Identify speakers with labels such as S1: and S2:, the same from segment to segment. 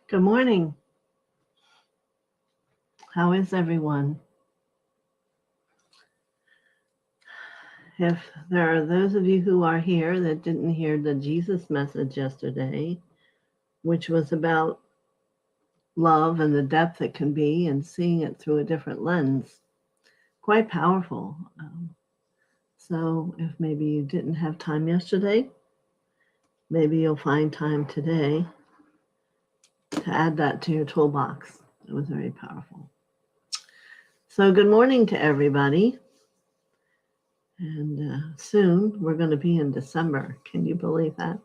S1: Good morning. How is everyone? If there are those of you who are here that didn't hear the Jesus message yesterday, which was about love and the depth it can be and seeing it through a different lens, quite powerful. So if maybe you didn't have time yesterday, maybe you'll find time today to add that to your toolbox. It was very powerful. So good morning to everybody. And soon we're going to be in December. Can you believe that?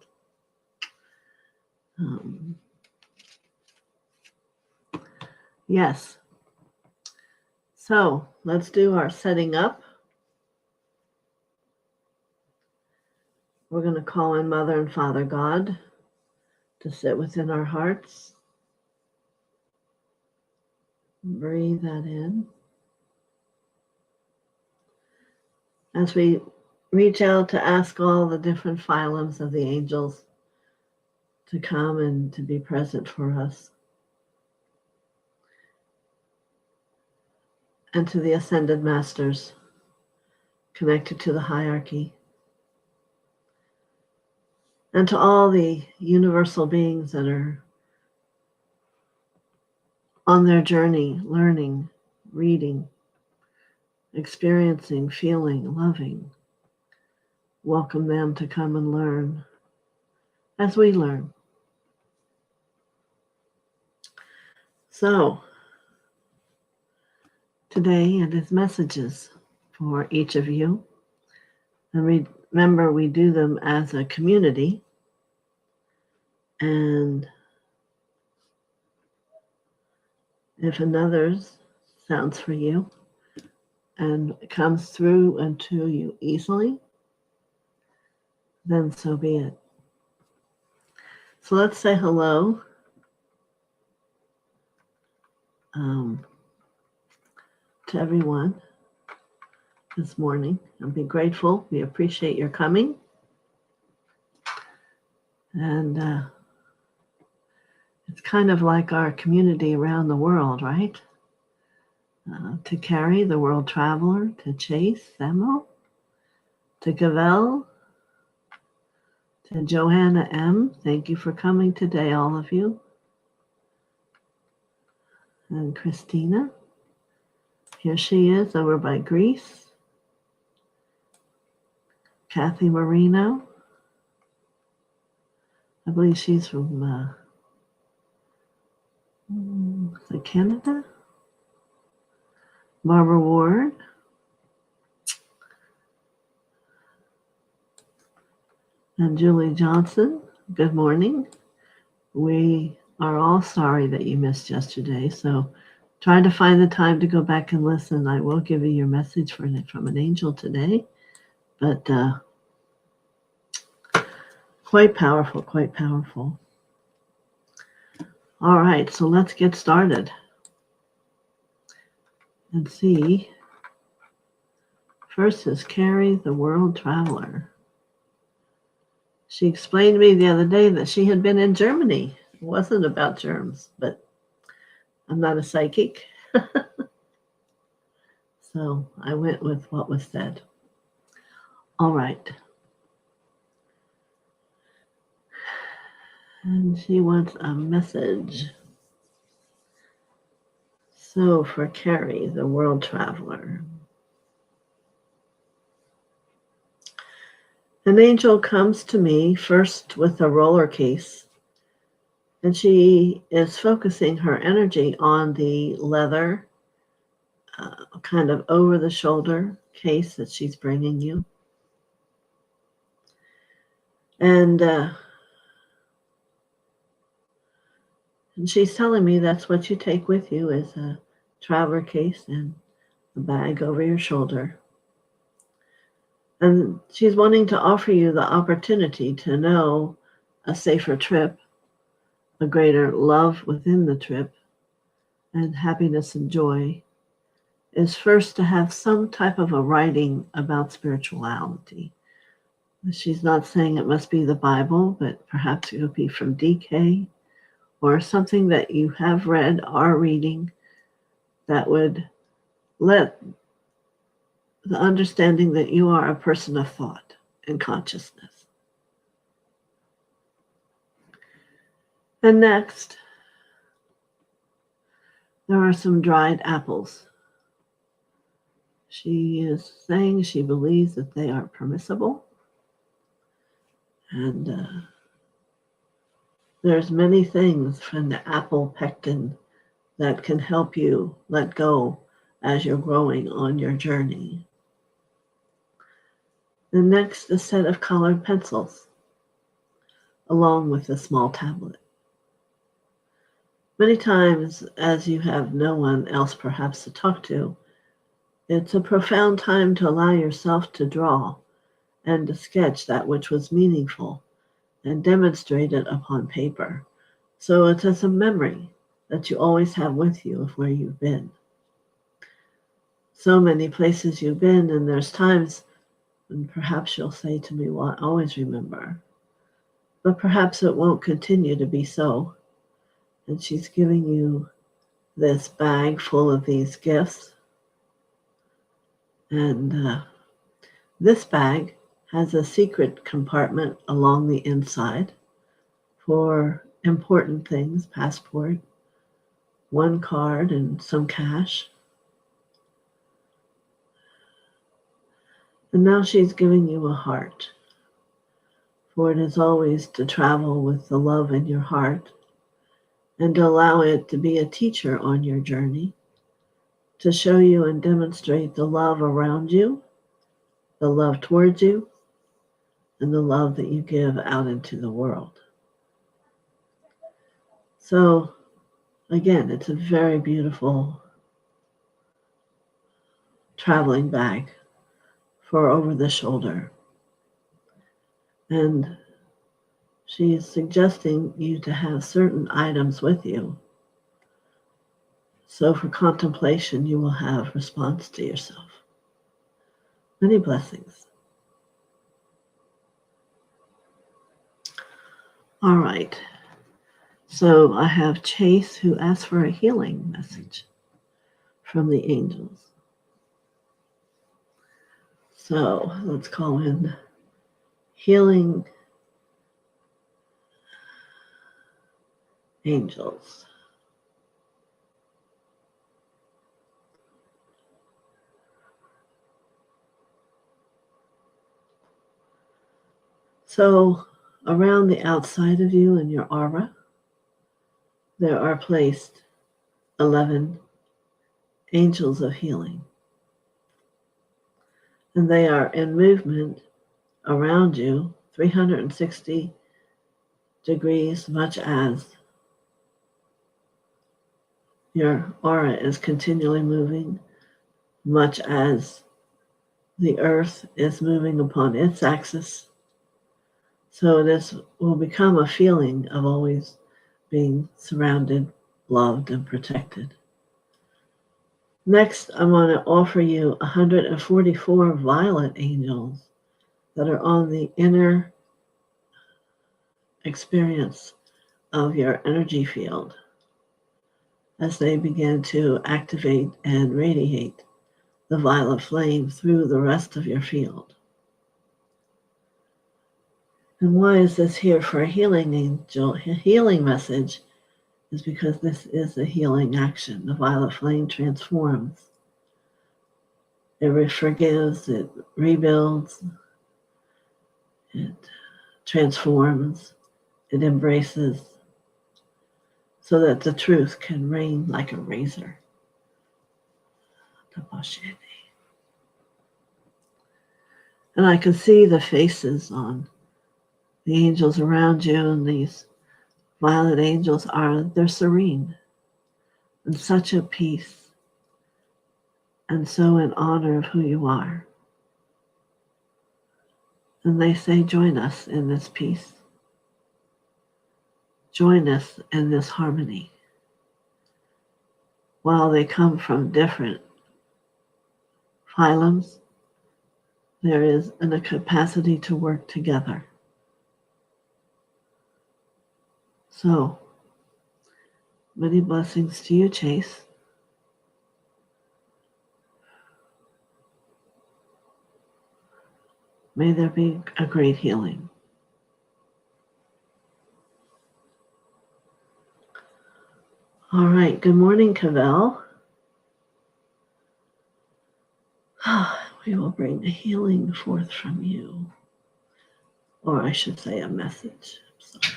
S1: Yes. So let's do our setting up. We're going to call in Mother and Father God to sit within our hearts. Breathe that in. As we reach out to ask all the different phylums of the angels to come and to be present for us. And to the ascended masters connected to the hierarchy. And to all the universal beings that are on their journey, learning, reading, experiencing, feeling, loving. Welcome them to come and learn as we learn. So, today it is messages for each of you. And remember, we do them as a community. And if another's sounds for you and comes through and to you easily, then so be it. So let's say hello to everyone this morning and be grateful. We appreciate your coming. And it's kind of like our community around the world, right? To Carrie, the world traveler, to Chase, Samuel, to Gavel, to Johanna M. Thank you for coming today, all of you. And Christina, here she is over by Greece. Kathy Marino, I believe she's from Canada. Barbara Ward. And Julie Johnson, good morning. We are all sorry that you missed yesterday, so try to find the time to go back and listen. I will give you your message from an angel today, but quite powerful, quite powerful. All right, so let's get started and see. First is Carrie, the world traveler. She explained to me the other day that she had been in Germany. It wasn't about germs, but I'm not a psychic. So I went with what was said. All right. And she wants a message. So for Carrie, the world traveler. An angel comes to me first with a roller case, and she is focusing her energy on the leather, kind of over-the-shoulder case that she's bringing you. And she's telling me that's what you take with you is a traveler case and a bag over your shoulder. And she's wanting to offer you the opportunity to know a safer trip, a greater love within the trip, and happiness and joy is first to have some type of a writing about spirituality. She's not saying it must be the Bible, but perhaps it could be from DK or something that you have read, are reading, that would let the understanding that you are a person of thought and consciousness. And next, there are some dried apples. She is saying she believes that they are permissible. And there's many things from the apple pectin that can help you let go as you're growing on your journey. And next, a set of colored pencils, along with a small tablet. Many times, as you have no one else perhaps to talk to, it's a profound time to allow yourself to draw and to sketch that which was meaningful and demonstrate it upon paper. So it's as a memory that you always have with you of where you've been. So many places you've been, and there's times when perhaps you'll say to me, well, I always remember. But perhaps it won't continue to be so. And she's giving you this bag full of these gifts. And this bag has a secret compartment along the inside for important things, passport, one card, and some cash. And now she's giving you a heart, for it is always to travel with the love in your heart and to allow it to be a teacher on your journey, to show you and demonstrate the love around you, the love towards you, and the love that you give out into the world. So, again, it's a very beautiful traveling bag for over the shoulder. And she is suggesting you to have certain items with you. So for contemplation, you will have response to yourself. Many blessings. All right. So I have Chase, who asked for a healing message from the angels. So let's call in healing angels. So around the outside of you in your aura, there are placed 11 angels of healing. And they are in movement around you 360 degrees, much as your aura is continually moving, much as the earth is moving upon its axis. So this will become a feeling of always being surrounded, loved, and protected. Next, I want to offer you 144 violet angels that are on the inner experience of your energy field as they begin to activate and radiate the violet flame through the rest of your field. And why is this here for a healing angel? A healing message is because this is a healing action. The violet flame transforms. It forgives, it rebuilds, it transforms, it embraces, so that the truth can reign like a razor. And I can see the faces on the angels around you, and these violet angels they're serene and such a peace and so in honor of who you are. And they say, join us in this peace. Join us in this harmony. While they come from different phylums, there is a capacity to work together. So Many blessings to you, Chase. May there be a great healing. All right. Good morning, Cavell. We will bring the healing forth from you. Or I should say a message. I'm sorry.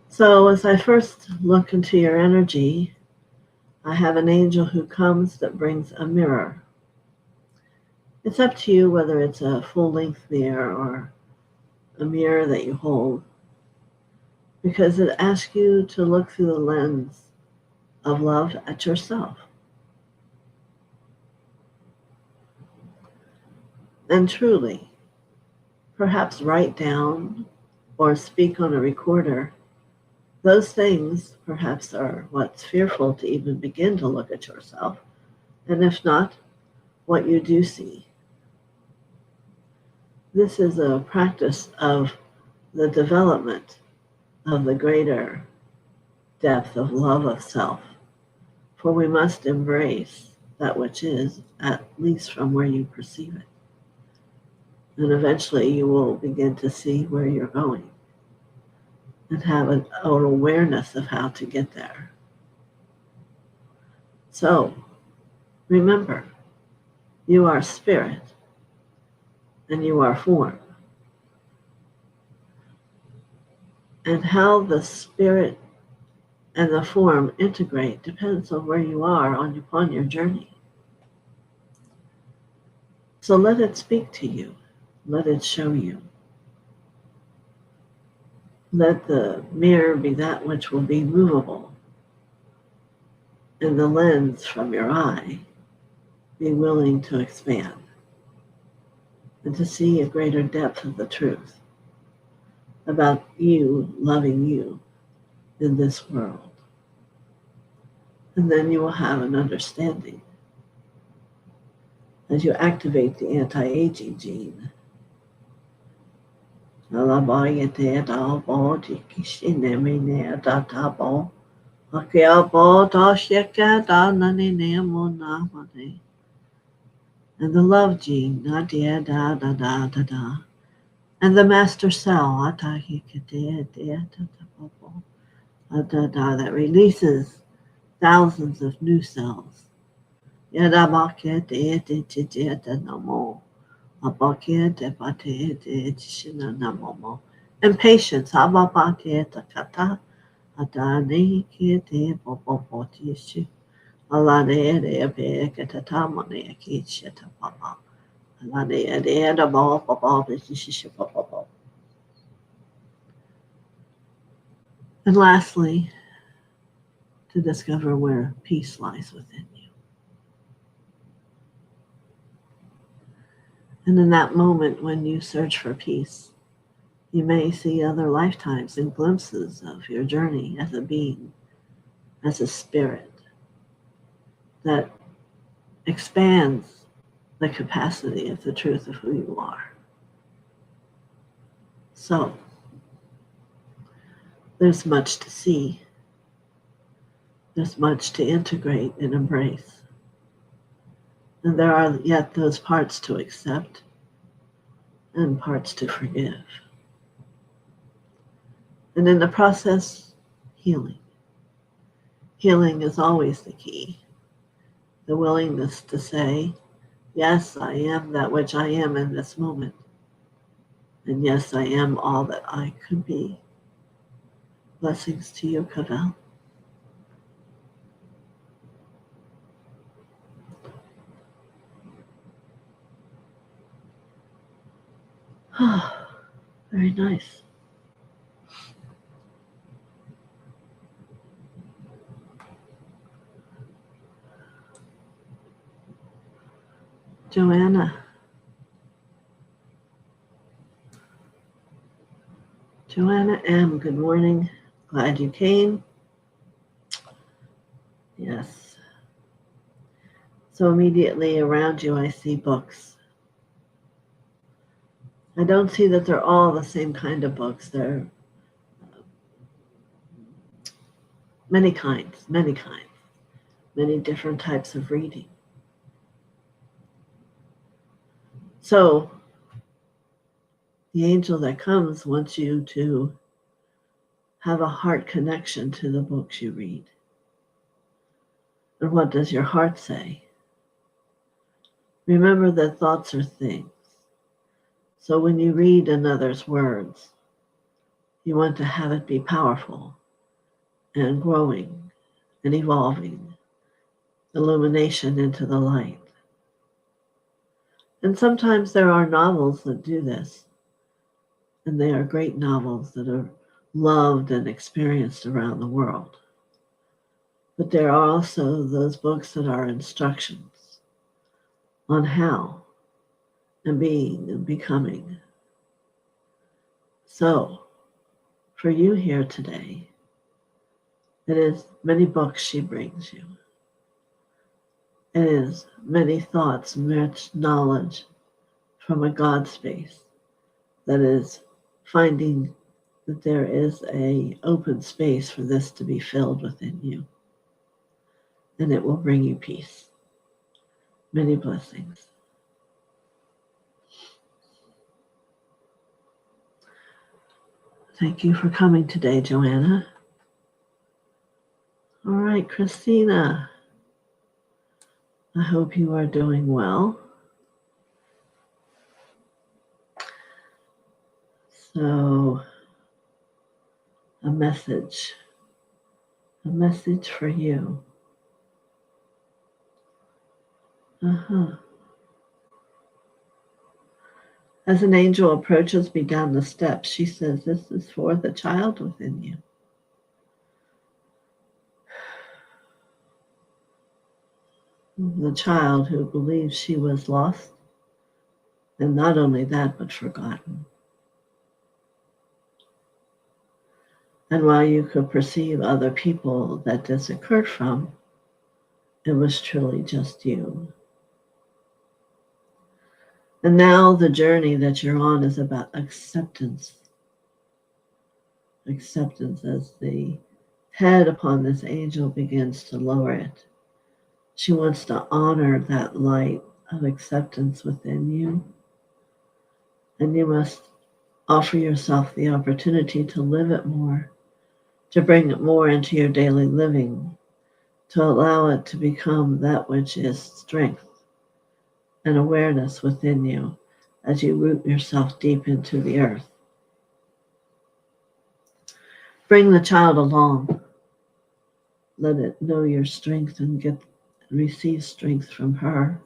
S1: So as I first look into your energy, I have an angel who comes that brings a mirror. It's up to you whether it's a full-length mirror or a mirror that you hold, because it asks you to look through the lens of love at yourself. And truly, perhaps write down or speak on a recorder. Those things perhaps are what's fearful to even begin to look at yourself, and if not, what you do see. This is a practice of the development of the greater depth of love of self, for we must embrace that which is, at least from where you perceive it. And eventually you will begin to see where you're going and have an awareness of how to get there. So, remember, you are spirit and you are form. And how the spirit and the form integrate depends on where you are upon your journey. So let it speak to you. Let it show you. Let the mirror be that which will be movable, and the lens from your eye be willing to expand and to see a greater depth of the truth about you loving you in this world. And then you will have an understanding as you activate the anti-aging gene. And the love gene, and the master cell, that releases thousands of new cells. And patience. And lastly, to discover where peace lies within you. And in that moment when you search for peace, you may see other lifetimes and glimpses of your journey as a being, as a spirit that expands the capacity of the truth of who you are. So, there's much to see. There's much to integrate and embrace. And there are yet those parts to accept and parts to forgive. And in the process, healing. Healing is always the key. The willingness to say, yes, I am that which I am in this moment. And yes, I am all that I could be. Blessings to you, Cavell. Very nice. Joanna. Joanna M., good morning. Glad you came. Yes. So immediately around you, I see books. I don't see that they're all the same kind of books. They're many kinds, many different types of reading. So the angel that comes wants you to have a heart connection to the books you read. And what does your heart say? Remember that thoughts are things. So when you read another's words, you want to have it be powerful and growing and evolving, illumination into the light. And sometimes there are novels that do this, and they are great novels that are loved and experienced around the world. But there are also those books that are instructions on how and being and becoming. So, for you here today, it is many books she brings you. It is many thoughts, much knowledge from a God space that is finding that there is an open space for this to be filled within you. And it will bring you peace. Many blessings. Thank you for coming today, Joanna. All right, Christina. I hope you are doing well. So, a message for you. As an angel approaches me down the steps, she says, this is for the child within you. The child who believes she was lost, and not only that, but forgotten. And while you could perceive other people that this occurred from, it was truly just you. And now the journey that you're on is about acceptance. Acceptance as the head upon this angel begins to lower it. She wants to honor that light of acceptance within you. And you must offer yourself the opportunity to live it more, to bring it more into your daily living, to allow it to become that which is strength and awareness within you as you root yourself deep into the earth. Bring the child along. Let it know your strength and receive strength from her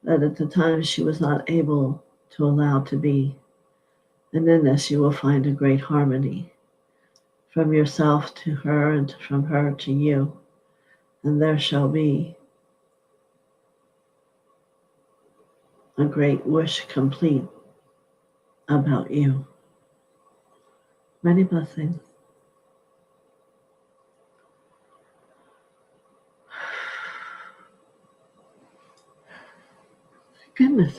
S1: that at the time she was not able to allow to be. And in this you will find a great harmony from yourself to her and from her to you. And there shall be a great wish complete about you. Many blessings. Goodness.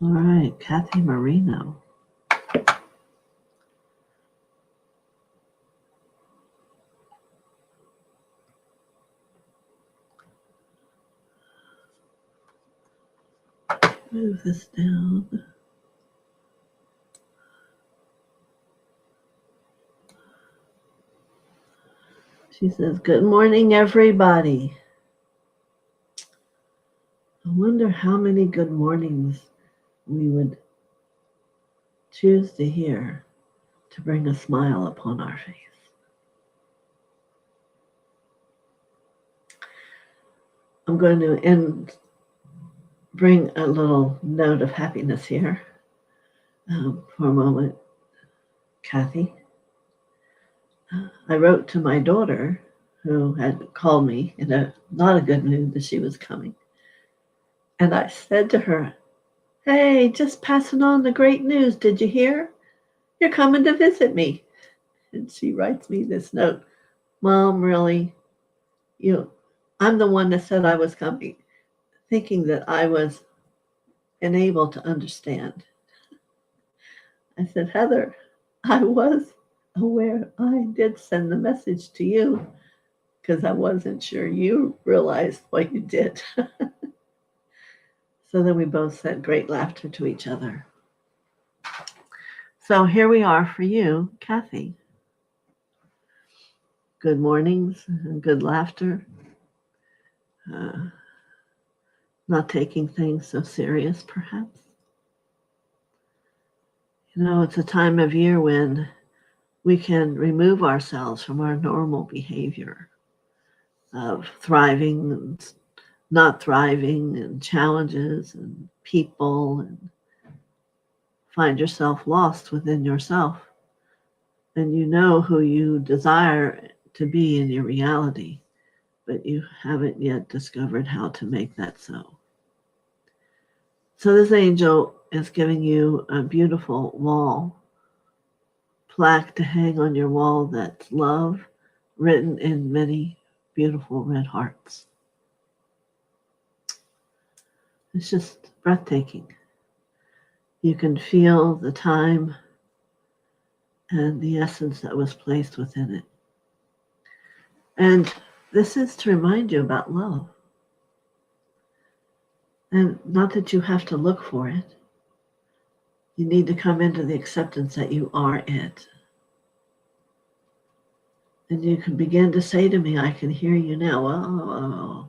S1: All right, Kathy Marino. Move this down. She says, good morning, everybody. I wonder how many good mornings we would choose to hear to bring a smile upon our face. I'm going to bring a little note of happiness here for a moment, Kathy. I wrote to my daughter, who had called me in not a good mood that she was coming. And I said to her, hey, just passing on the great news. Did you hear? You're coming to visit me. And she writes me this note. Mom, really, I'm the one that said I was coming, thinking that I was unable to understand. I said, Heather, I was aware. I did send the message to you because I wasn't sure you realized what you did. So then we both said great laughter to each other. So here we are for you, Kathy. Good mornings and good laughter. Uh, not taking things so serious, perhaps. You know, it's a time of year when we can remove ourselves from our normal behavior of thriving and not thriving and challenges and people, and find yourself lost within yourself. And you know who you desire to be in your reality, but you haven't yet discovered how to make that so. So this angel is giving you a beautiful wall plaque to hang on your wall that's love, written in many beautiful red hearts. It's just breathtaking. You can feel the time and the essence that was placed within it. And this is to remind you about love. And not that you have to look for it. You need to come into the acceptance that you are it. And you can begin to say to me, I can hear you now. Oh.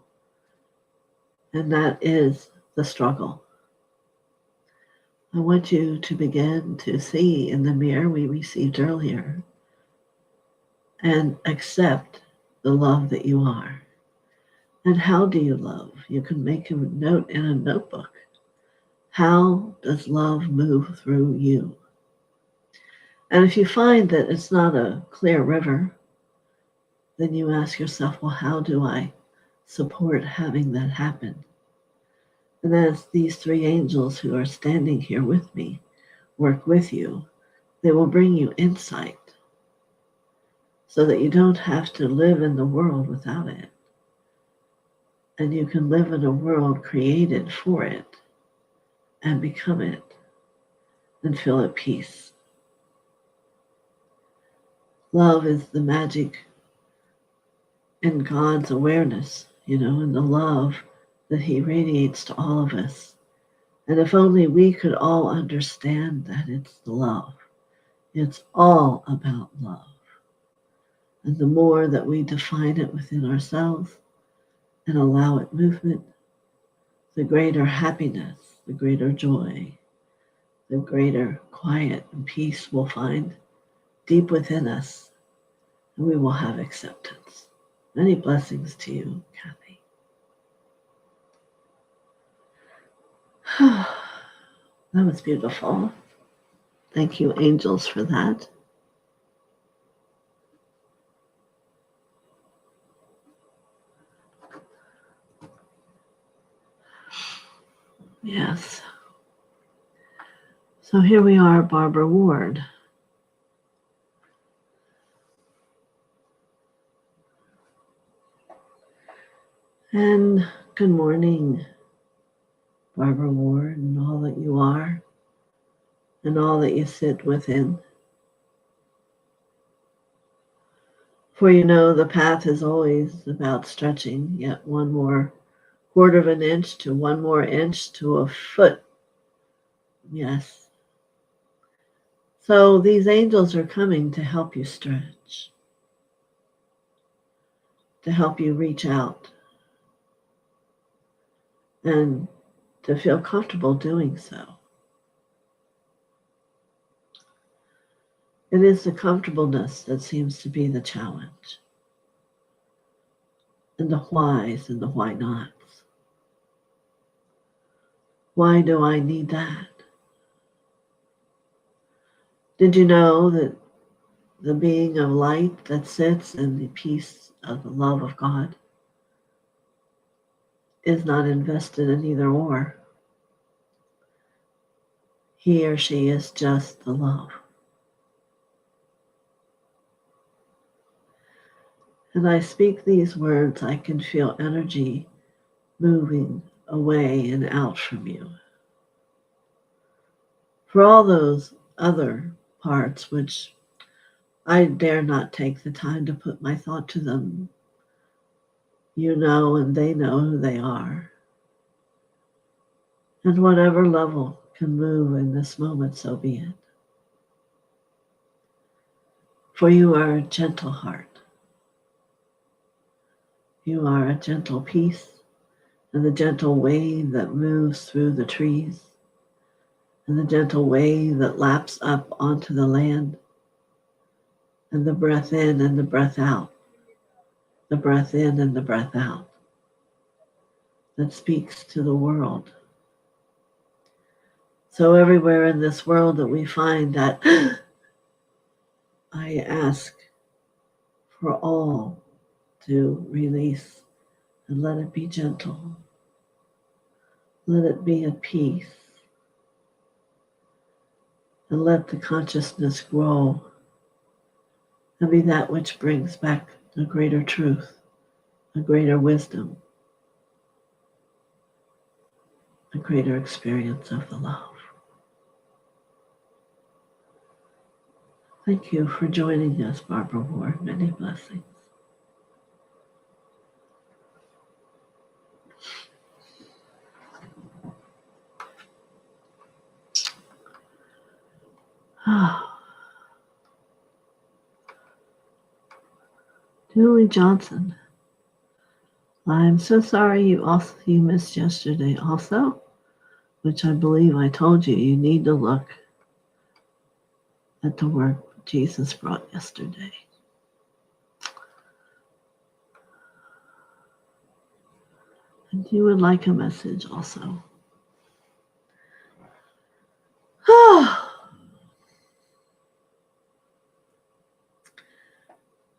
S1: And that is the struggle. I want you to begin to see in the mirror we received earlier and accept the love that you are. And how do you love? You can make a note in a notebook. How does love move through you? And if you find that it's not a clear river, then you ask yourself, well, how do I support having that happen? And as these three angels who are standing here with me work with you, they will bring you insight so that you don't have to live in the world without it. And you can live in a world created for it and become it and feel at peace. Love is the magic in God's awareness, and the love that He radiates to all of us. And if only we could all understand that it's the love. It's all about love. And the more that we define it within ourselves and allow it movement, the greater happiness, the greater joy, the greater quiet and peace we'll find deep within us, and we will have acceptance. Many blessings to you, Kathy. That was beautiful. Thank you, angels, for that. Yes. So here we are, Barbara Ward. And good morning, Barbara Ward, and all that you are, and all that you sit within. For the path is always about stretching yet one more quarter of an inch to one more inch to a foot. Yes. So these angels are coming to help you stretch, to help you reach out, and to feel comfortable doing so. It is the comfortableness that seems to be the challenge, and the whys and the why nots. Why do I need that? Did you know that the being of light that sits in the peace of the love of God is not invested in either or? He or she is just the love. And I speak these words, I can feel energy moving away and out from you. For all those other parts which I dare not take the time to put my thought to them, you know and they know who they are. And whatever level can move in this moment, so be it. For you are a gentle heart. You are a gentle peace and the gentle wave that moves through the trees and the gentle wave that laps up onto the land and the breath in and the breath out, the breath in and the breath out that speaks to the world. So everywhere in this world that we find that, I ask for all to release and let it be gentle. Let it be at peace. And let the consciousness grow and be that which brings back a greater truth, a greater wisdom, a greater experience of the love. Thank you for joining us, Barbara Ward. Many blessings. Julie Johnson, I'm so sorry you missed yesterday also, which I believe I told you need to look at the work Jesus brought yesterday. And you would like a message also.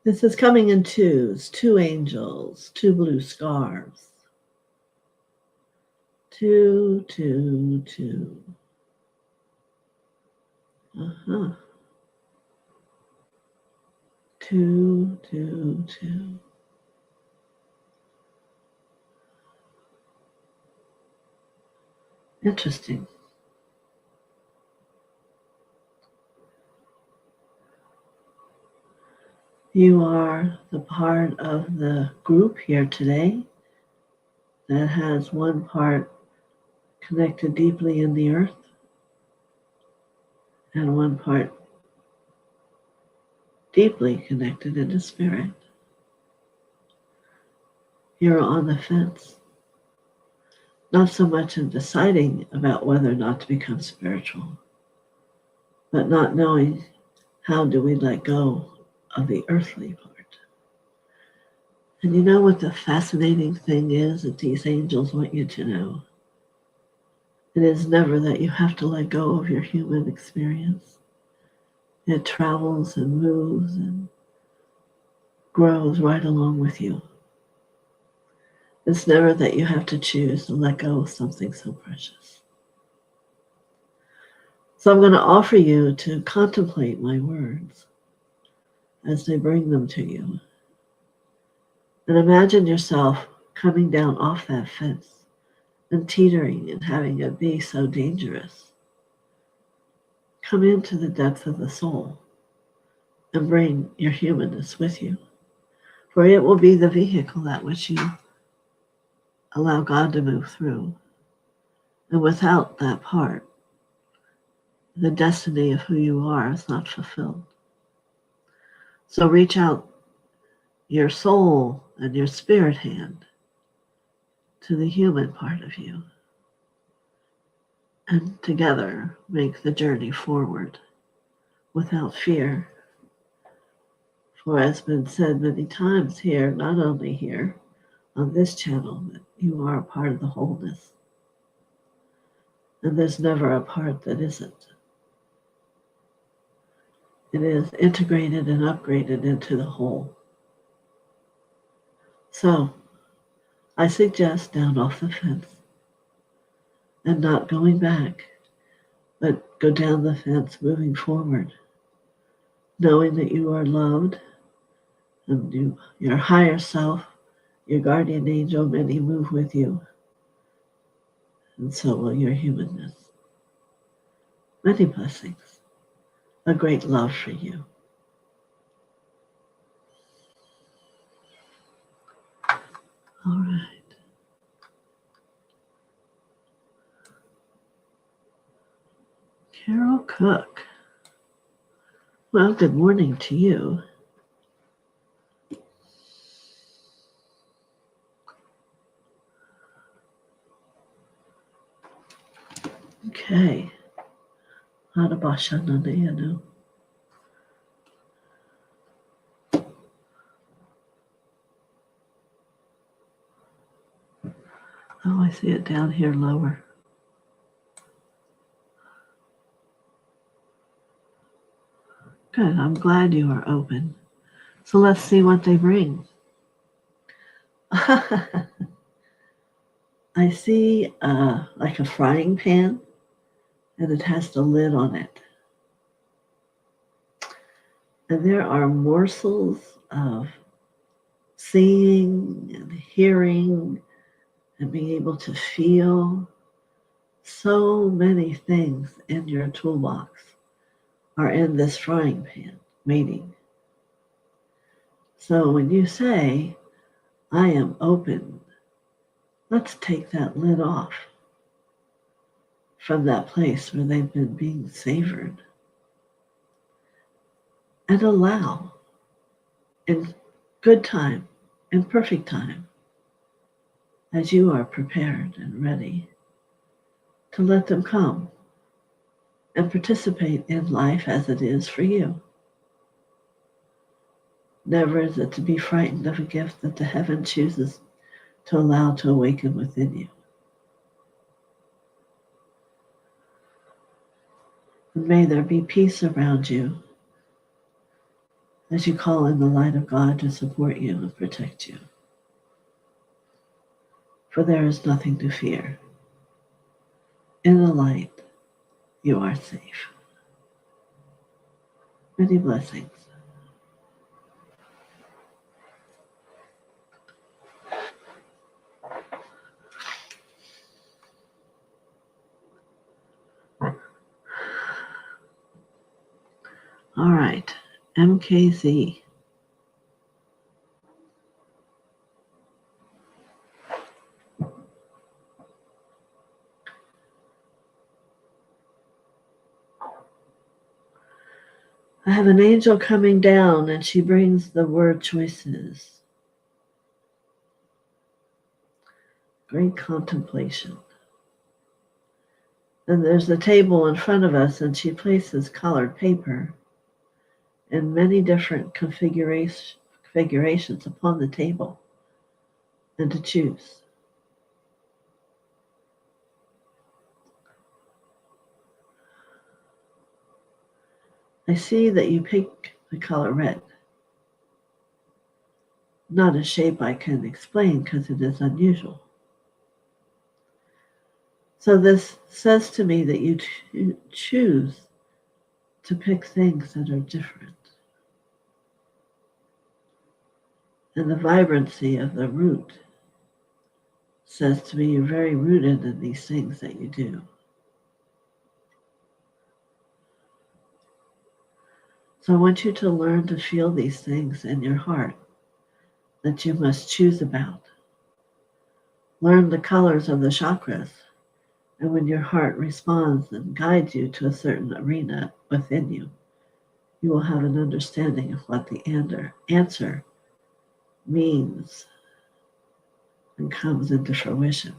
S1: This is coming in twos, 2 angels, 2 blue scarves. 2, 2, 2. 2, 2, 2. Interesting. You are the part of the group here today that has one part connected deeply in the earth and one part deeply connected in the spirit. You're on the fence, not so much in deciding about whether or not to become spiritual, but not knowing how do we let go of the earthly part. And you know what the fascinating thing is that these angels want you to know? It is never that you have to let go of your human experience. It travels and moves and grows right along with you. It's never that you have to choose to let go of something so precious. So I'm going to offer you to contemplate my words as they bring them to you. And imagine yourself coming down off that fence and teetering and having it be so dangerous. Come into the depth of the soul and bring your humanness with you. For it will be the vehicle that which you allow God to move through. And without that part, the destiny of who you are is not fulfilled. So reach out your soul and your spirit hand to the human part of you. And together make the journey forward without fear. For as been said many times here, not only here on this channel, that you are a part of the wholeness. And there's never a part that isn't. It is integrated and upgraded into the whole. So I suggest down off the fence and not going back, but go down the fence moving forward, knowing that you are loved And your higher self, your guardian angel, many move with you, and so will your humanness. Many blessings, a great love for you. All right. Carol Cook. Well, good morning to you. Okay. Hadabashananayanu. Oh, I see it down here lower. Good. I'm glad you are open. So let's see what they bring. I see like a frying pan, and it has the lid on it. And there are morsels of seeing and hearing and being able to feel. So many things in your toolbox are in this frying pan waiting. So when you say, I am open, let's take that lid off from that place where they've been being savored and allow in good time, in perfect time, as you are prepared and ready to let them come and participate in life as it is for you. Never is it to be frightened of a gift that the heaven chooses to allow to awaken within you. And may there be peace around you as you call in the light of God to support you and protect you. For there is nothing to fear. In the light, you are safe. Many blessings. All right, MKZ. I have an angel coming down, and she brings the word choices. Great contemplation. And there's a table in front of us, and she places colored paper in many different configurations upon the table, and to choose. I see that you pick the color red. Not a shape I can explain because it is unusual. So this says to me that you choose to pick things that are different. And the vibrancy of the root says to me you're very rooted in these things that you do. So I want you to learn to feel these things in your heart that you must choose about. Learn the colors of the chakras, and when your heart responds and guides you to a certain arena within you, you will have an understanding of what the answer means and comes into fruition.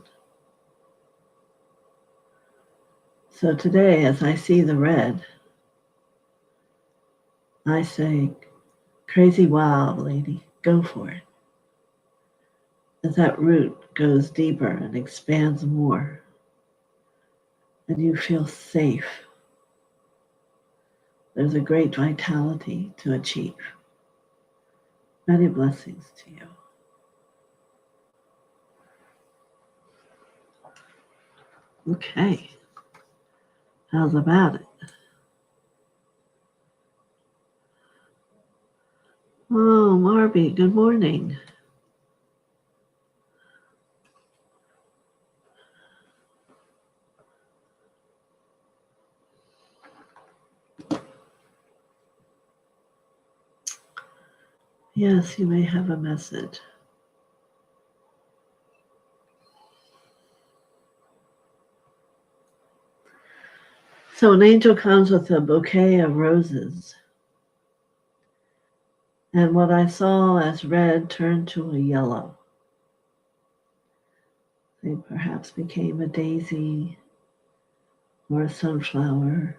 S1: So today, as I see the red, I say, crazy wild lady, go for it. As that root goes deeper and expands more, and you feel safe, there's a great vitality to achieve. Many blessings to you. Okay. How's about it? Oh, Marby, good morning. Yes, you may have a message. So an angel comes with a bouquet of roses. And what I saw as red turned to a yellow. They perhaps became a daisy or a sunflower.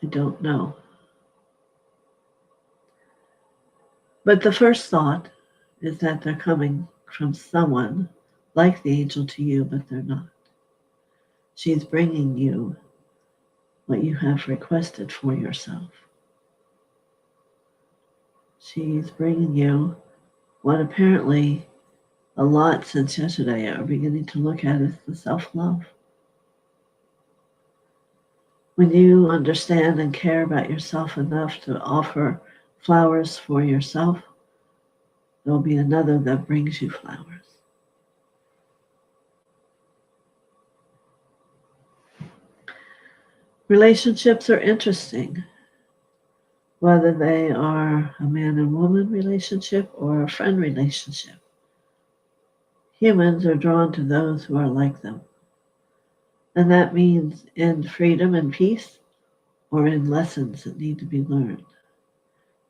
S1: I don't know. But the first thought is that they're coming from someone like the angel to you, but they're not. She's bringing you what you have requested for yourself. She's bringing you what apparently a lot since yesterday are beginning to look at as the self-love. When you understand and care about yourself enough to offer flowers for yourself, there'll be another that brings you flowers. Relationships are interesting, whether they are a man and woman relationship or a friend relationship. Humans are drawn to those who are like them. And that means in freedom and peace or in lessons that need to be learned.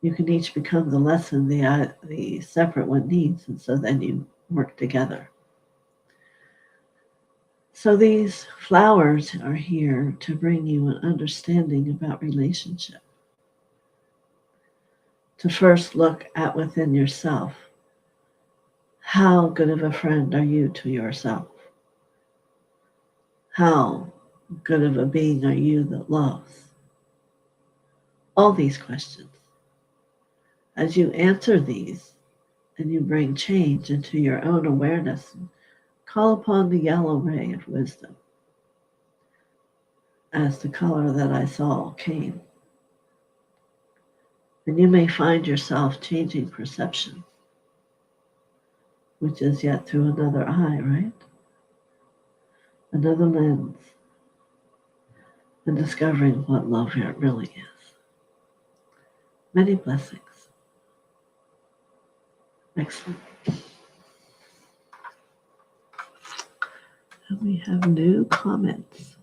S1: You can each become the lesson the separate one needs, and so then you work together. So these flowers are here to bring you an understanding about relationship. To first look at within yourself. How good of a friend are you to yourself? How good of a being are you that loves? All these questions. As you answer these and you bring change into your own awareness, call upon the yellow ray of wisdom as the color that I saw came. And you may find yourself changing perception, which is yet through another eye, right? Another lens, and discovering what love really is. Many blessings. Excellent. And we have new comments.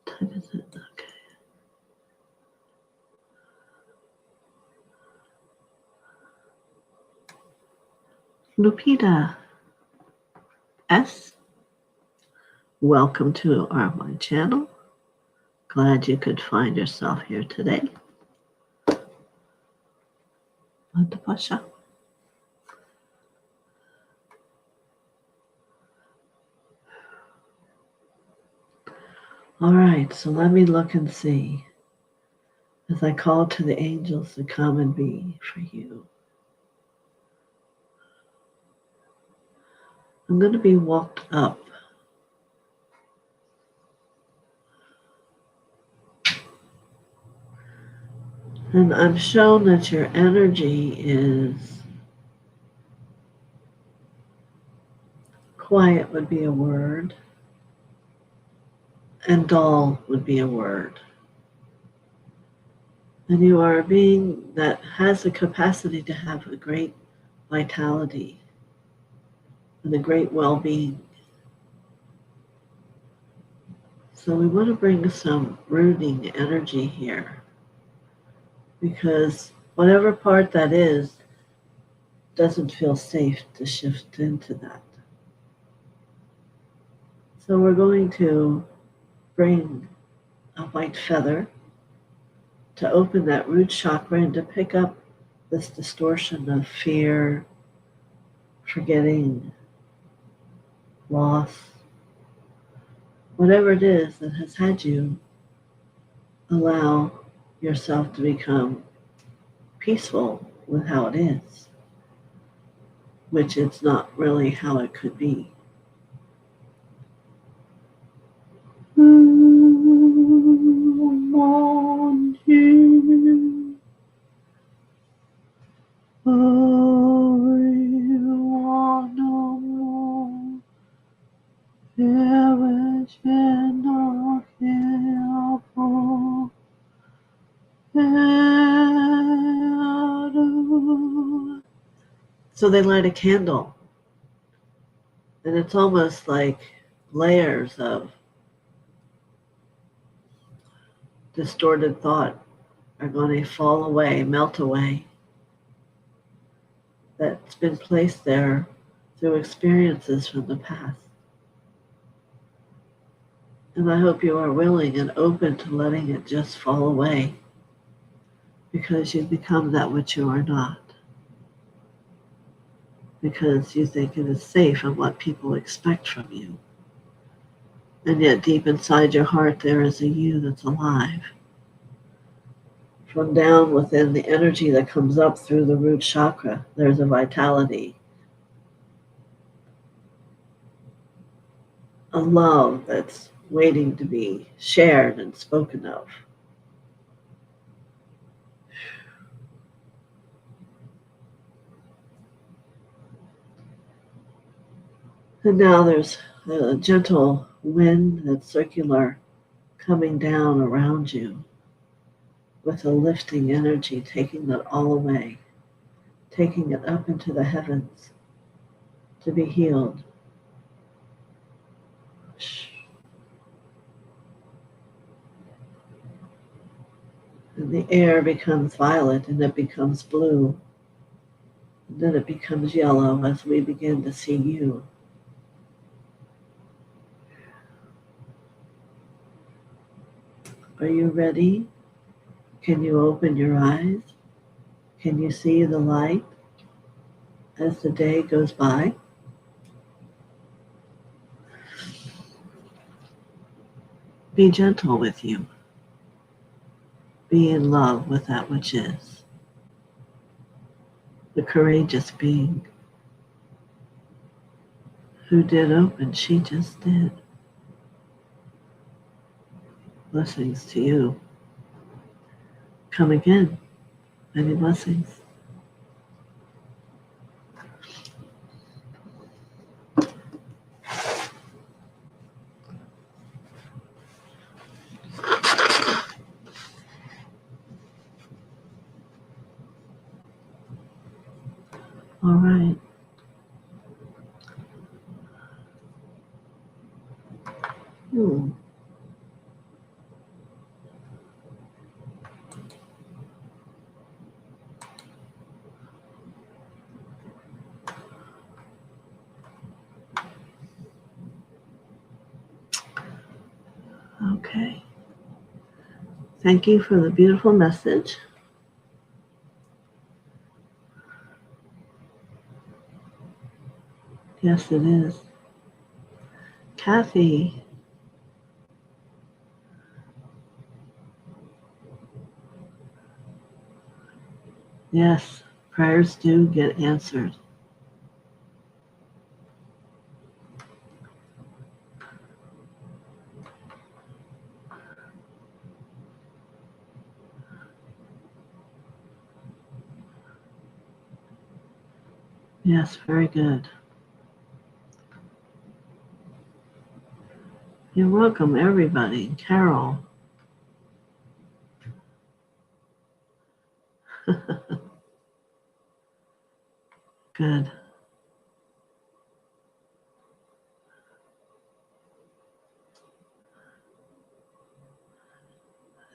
S1: What time is it? Okay. Lupita S. Welcome to my channel. Glad you could find yourself here today. Pasha. All right, so let me look and see as I call to the angels to come and be for you. I'm going to be walked up. And I'm shown that your energy is quiet would be a word, and dull would be a word. And you are a being that has the capacity to have a great vitality and a great well-being. So we want to bring some rooting energy here, because whatever part that is doesn't feel safe to shift into that. So we're going to bring a white feather to open that root chakra and to pick up this distortion of fear, forgetting, loss, whatever it is that has had you allow yourself to become peaceful with how it is, which it's not really how it could be. On you. So they light a candle, and it's almost like layers of distorted thought are going to fall away, melt away, that's been placed there through experiences from the past. And I hope you are willing and open to letting it just fall away, because you become that which you are not. Because you think it is safe and what people expect from you. And yet deep inside your heart there is a you that's alive. From down within the energy that comes up through the root chakra, there's a vitality, a love that's waiting to be shared and spoken of. And now there's a gentle wind that's circular coming down around you with a lifting energy, taking that all away, taking it up into the heavens to be healed. And the air becomes violet, and it becomes blue, and then it becomes yellow as we begin to see you. Are you ready? Can you open your eyes? Can you see the light as the day goes by? Be gentle with you. Be in love with that which is. The courageous being who did open, she just did. Blessings to you. Come again. Many blessings. All right. Okay. Thank you for the beautiful message. Yes, it is. Kathy. Yes, prayers do get answered. Yes, very good. You're welcome, everybody. Carol. Good.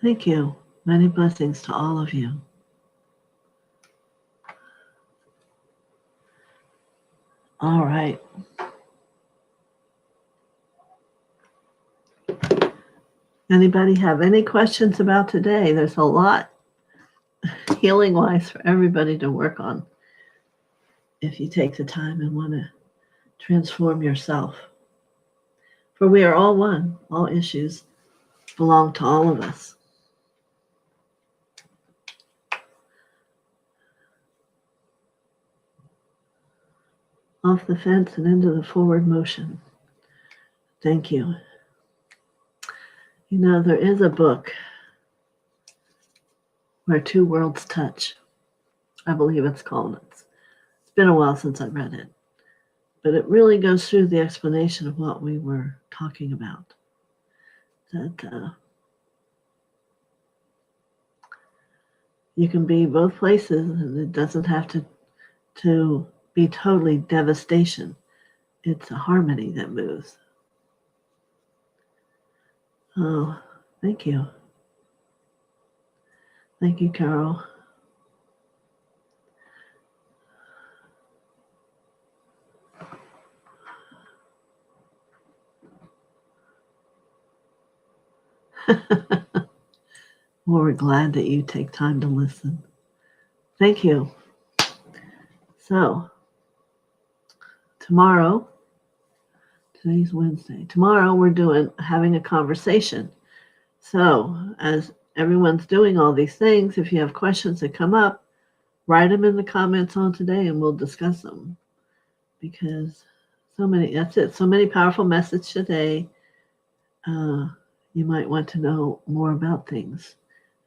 S1: Thank you. Many blessings to all of you. All right. Anybody have any questions about today? There's a lot healing-wise for everybody to work on if you take the time and want to transform yourself. For we are all one. All issues belong to all of us. Off the fence and into the forward motion. Thank you. You know, there is a book where two worlds touch. I believe it's called. It's been a while since I read it. But it really goes through the explanation of what we were talking about. That you can be both places, and it doesn't have to be totally devastation. It's a harmony that moves. Oh, thank you. Thank you, Carol. Well, we're glad that you take time to listen. Thank you. So, tomorrow, today's Wednesday. Tomorrow we're having a conversation. So, as everyone's doing all these things, if you have questions that come up, write them in the comments on today and we'll discuss them. Because that's it. So many powerful messages today. You might want to know more about things.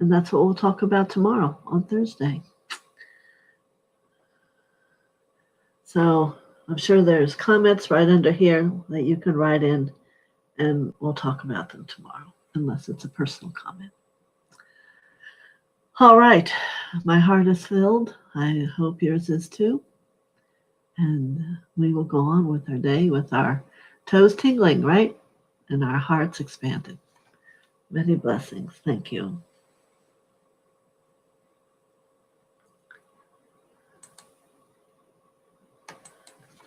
S1: And that's what we'll talk about tomorrow on Thursday. So I'm sure there's comments right under here that you can write in, and we'll talk about them tomorrow, unless it's a personal comment. All right. My heart is filled. I hope yours is too. And we will go on with our day with our toes tingling, right? And our hearts expanded. Many blessings. Thank you.